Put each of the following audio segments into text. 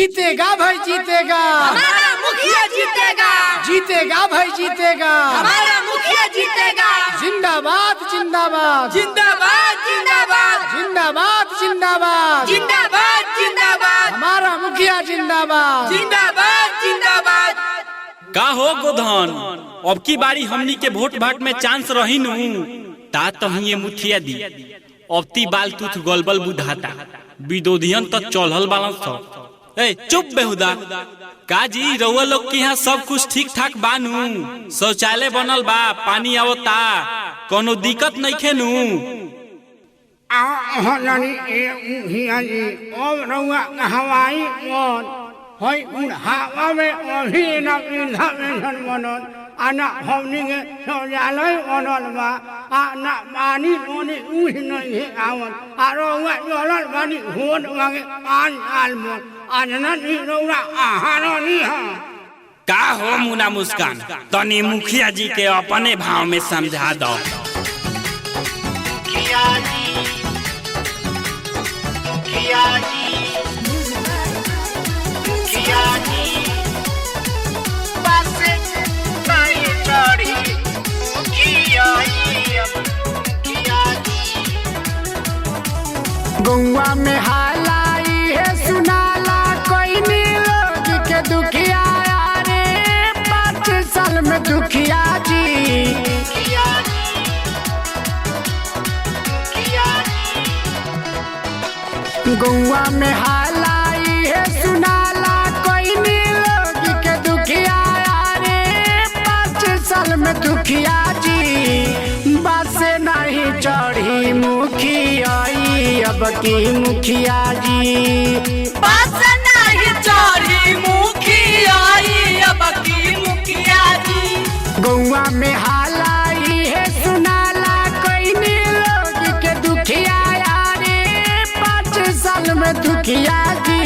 जीतेगा भाई जीतेगा, हमारा मुखिया जीतेगा। जीतेगा भाई जीतेगा, हमारा मुखिया जीतेगा। जिंदाबाद जिंदाबाद जिंदाबाद जिंदाबाद जिंदाबाद जिंदाबाद जिंदाबाद जिंदाबाद हमारा मुखिया जिंदाबाद जिंदाबाद जिंदाबाद। का हो गोधन, अब की बारी हमनी के वोट भाट में चांस रही नु ता तहिए मुखिया दी। अब ती बाल तुथ गलबल बुझाता, विरोधियन तक चलल बालस था। ए चुप बेहुदा, काजी रउआ लोग के यहाँ सब कुछ ठीक ठाक बानू? शौचालय बनल बा, पानी आवता, कोनो दिक्कत नहीं खेनू? हवाई हवा में अभी बनल आना हमनी के शौचालय बनल बा, आना पानी पानी उठ नहीं है आवत आरो चलल बानी वोट मांगे 5 साल में आना नहीं रउरा आहार नहीं है। का हो मुना मुस्कान, तनी मुखिया जी के अपने भाव में समझा दो। मुखिया जी, मुखिया जी, मुखिया जी, बस नहीं चढ़ी मुखिया जी। गौवा में हालाई है सुनाला कोई नी लोग के दुखिया रे 5 साल में दुखिया जी। मुखिया जी, मुखिया जी, गौवा में हालाई है सुनाला कोई नी लोग के दुखिया रे 5 साल में दुखिया जी। बस नहीं चढ़ी मुखिया अब की मुखिया जी। बस नहीं चढ़ी मुखिया अब की मुखिया जी। गौवा में हालाई है सुनाला कोई नी लोग के दुखिया रे 5 साल में दुखिया जी।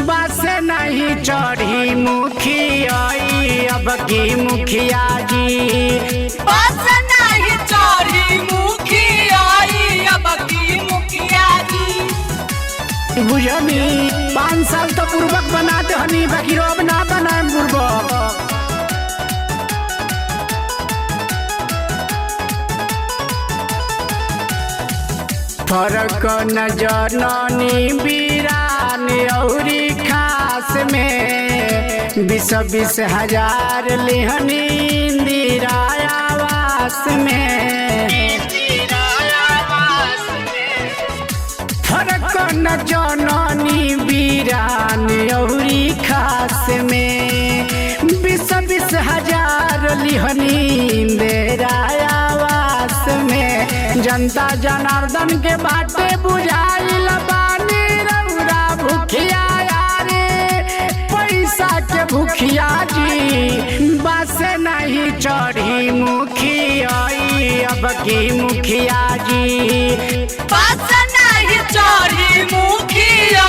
बस नहीं चढ़ी मुखिया अब की मुखिया जी। बस नहीं चढ़ी मुखिया अब की मुखिया जी। बुझनी 5 साल तो पूर्वक बनाते हनी, बाकी अब ना बनाए पूर्वक। फर्क न जननी बीरान औरी खास में 20-20 हजार लिहनी इंदिरा आवास में। फर्क न जननी बीरान औरी खास में 20-20 हजार लिहनी इंदिरा आवास में। जनता जनार्दन के बाटे बुझाइल बानी रउरा भूखिया रे पैसा के भूखिया जी। बस नहीं चढ़ी मुखिया अब की मुखिया जी। बस नहीं चढ़ी मुखिया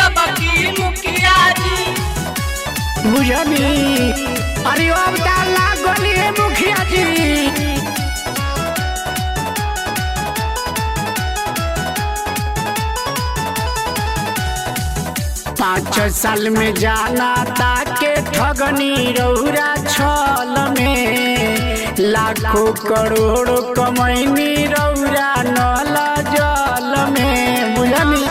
अब की मुखिया जी। बुझनी अरे अब डाला गली है मुखिया जी। 5 साल में जाना ताके ठगनी रउरा छल में, लाखों करोड़ों कमैनी रउरा नल जल में। बुझनी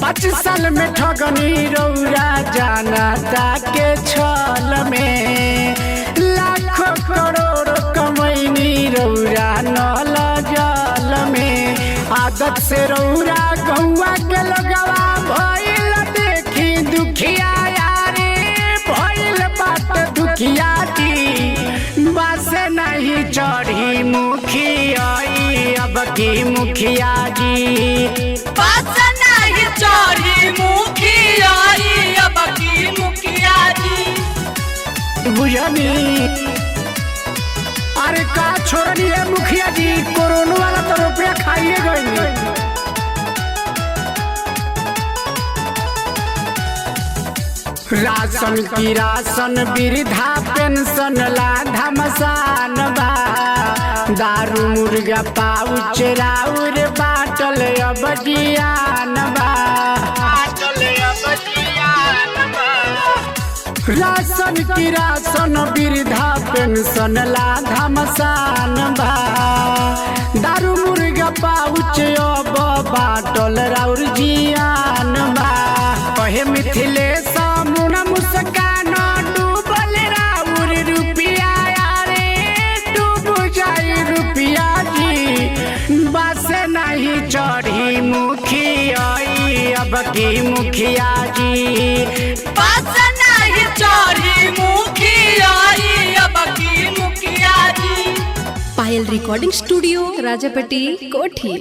5 साल में ठगनी रउरा जाना ताके छल में, लाखों करोड़ों कमैनी रउरा नल जल में। आदत से रउरा गौवा के लगवा भइल देखी दुखिया रे भइल बात दुखिया जी। बस नहीं चढ़ी मुखिया अब की मुखिया जी। बस नहीं चढ़ी मुखिया अब की मुखिया जी। बुझनी अरे का छोड़नी है मुखिया जी, कोरोना वाला तो रुपया खाइए गई। राशन की राशन वृद्धा पेंशन लाधा मसान बा, दारू मुर्गा पाउच राउर बाटल अब जियान राशन की राशन वृद्धा पेंशन लाधा मसान बा दारू मुर्गा पाउच अब बाटल राउर जियान बा कहे मिथिलेश मुना मुस्कान डूबल राउर रुपिया रे डूब जाई रुपिया जी बस नहीं चढ़ी मुखिया अब की मुखिया जी बस नहीं चढ़ी मुखिया अब की मुखिया जी। पायल रिकॉर्डिंग स्टूडियो राजापट्टी कोठी।